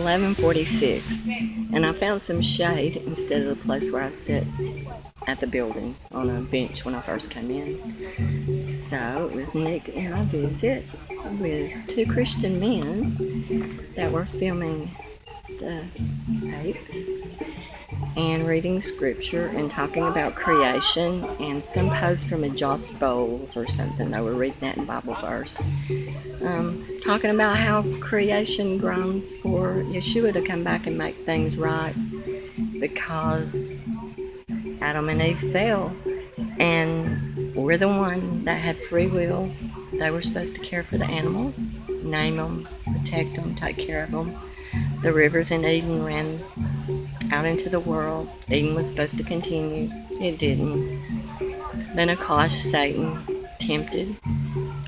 11:46, and I found some shade instead of the place where I sit at the building on a bench when I first came in. So it was Nick and I visit with two Christian men that were filming the apes and reading scripture and talking about creation and some posts from a Joss Bowles or something. They were reading that in Bible verse. Talking about how creation groans for Yeshua to come back and make things right because Adam and Eve fell, and we're the one that had free will. They were supposed to care for the animals, name them, protect them, take care of them. The rivers in Eden ran out into the world. Eden was supposed to continue. It didn't. Then, of course, Satan tempted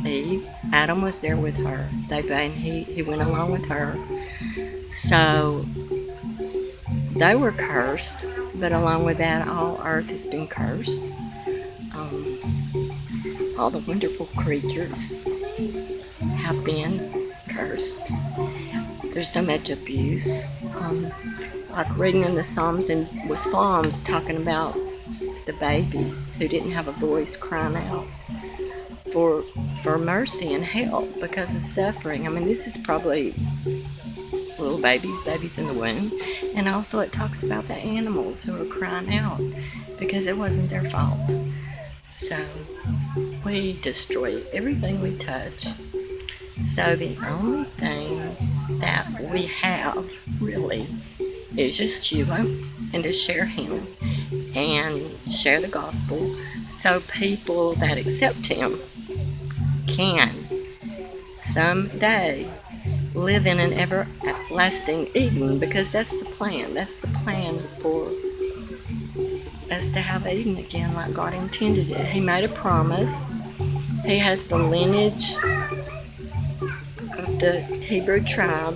Eve. Adam was there with her. He went along with her. So they were cursed, but along with that, all earth has been cursed. All the wonderful creatures have been cursed. There's so much abuse. Like reading in the Psalms and with Psalms talking about the babies who didn't have a voice crying out for mercy and help because of suffering. I mean, this is probably little babies in the womb. And also it talks about the animals who are crying out because it wasn't their fault. So we destroy everything we touch. So the only thing that we have really is just Yeshua and to share him and share the gospel so people that accept him can someday live in an everlasting Eden, because that's the plan. That's the plan for us to have Eden again like God intended it. He made a promise. He has the lineage of the Hebrew tribe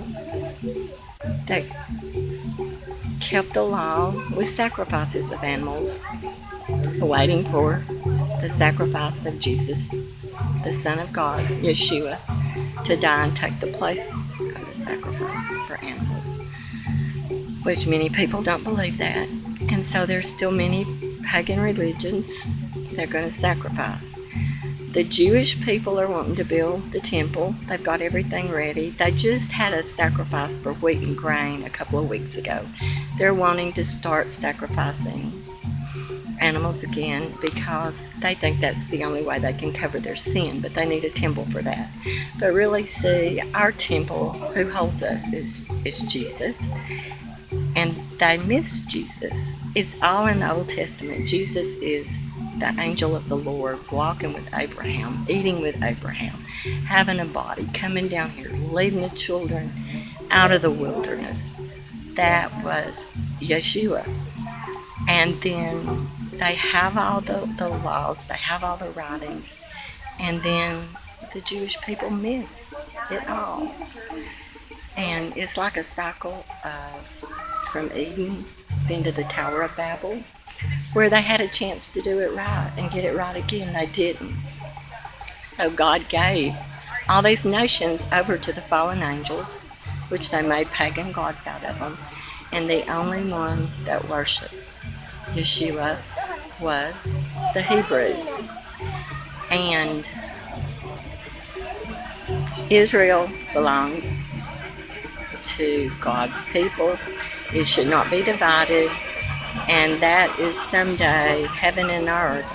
that kept the law with sacrifices of animals, waiting for the sacrifice of Jesus, the Son of God, Yeshua, to die and take the place of the sacrifice for animals, which many people don't believe that. And so there's still many pagan religions that are going to sacrifice. The Jewish people are wanting to build the temple. They've got everything ready. They just had a sacrifice for wheat and grain a couple of weeks ago. They're wanting to start sacrificing animals again because they think that's the only way they can cover their sin, but they need a temple for that. But really, see, our temple, who holds us, is Jesus. And they miss Jesus. It's all in the Old Testament. Jesus is the angel of the Lord, walking with Abraham, eating with Abraham, having a body, coming down here, leading the children out of the wilderness. That was Yeshua. And then they have all the laws, they have all the writings, and then the Jewish people miss it all. And it's like a cycle from Eden then to the Tower of Babel, where they had a chance to do it right and get it right again. They didn't. So God gave all these nations over to the fallen angels, which they made pagan gods out of them. And the only one that worshiped Yeshua was the Hebrews. And Israel belongs to God's people. It should not be divided. And that is someday heaven and earth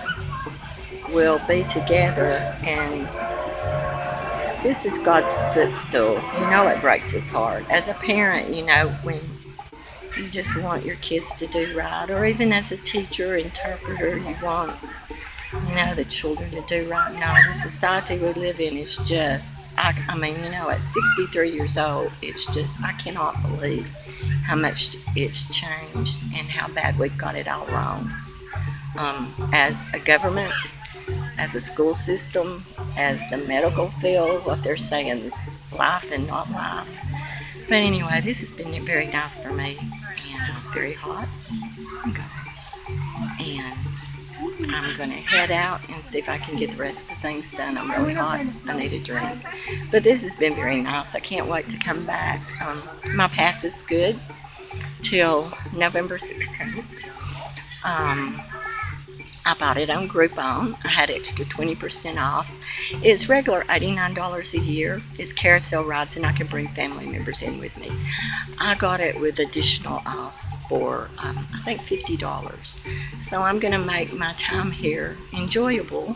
will be together. And this is God's footstool. You know, it breaks his heart. As a parent, you know, when you just want your kids to do right, or even as a teacher, interpreter, you want, you know, the children to do right. No, the society we live in is just, I mean, you know, at 63 years old, it's just, I cannot believe how much it's changed and how bad we've got it all wrong. As a government, as a school system, as the medical field, what they're saying is life and not life. But anyway, this has been very nice for me, and very hot. And I'm going to head out and see if I can get the rest of the things done. I'm really hot. I need a drink. But this has been very nice. I can't wait to come back. My pass is good till November 16th. Um, I bought it on Groupon. I had extra 20% off. It's regular $89 a year. It's carousel rides, and I can bring family members in with me. I got it with additional off for I think $50. So I'm going to make my time here enjoyable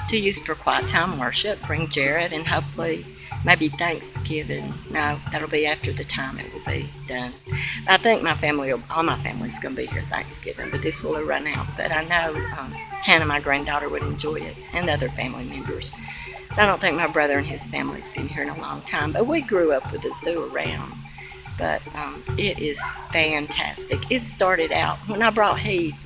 to use for quiet time worship. Bring Jared, and hopefully maybe Thanksgiving. No, that'll be after the time it will be done. I think all my family's going to be here Thanksgiving, but this will run out. But I know Hannah, my granddaughter, would enjoy it, and the other family members. So I don't think my brother and his family's been here in a long time, but we grew up with the zoo around. But it is fantastic. It started out when I brought Heath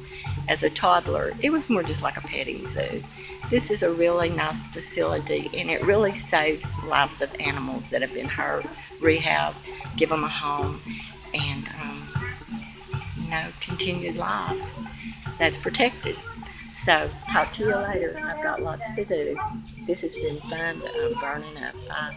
as a toddler. It was more just like a petting zoo. This is a really nice facility, and it really saves lives of animals that have been hurt, rehab, give them a home, and continued life that's protected. So talk to you later. I've got lots to do. This has been fun. I'm burning up. Bye.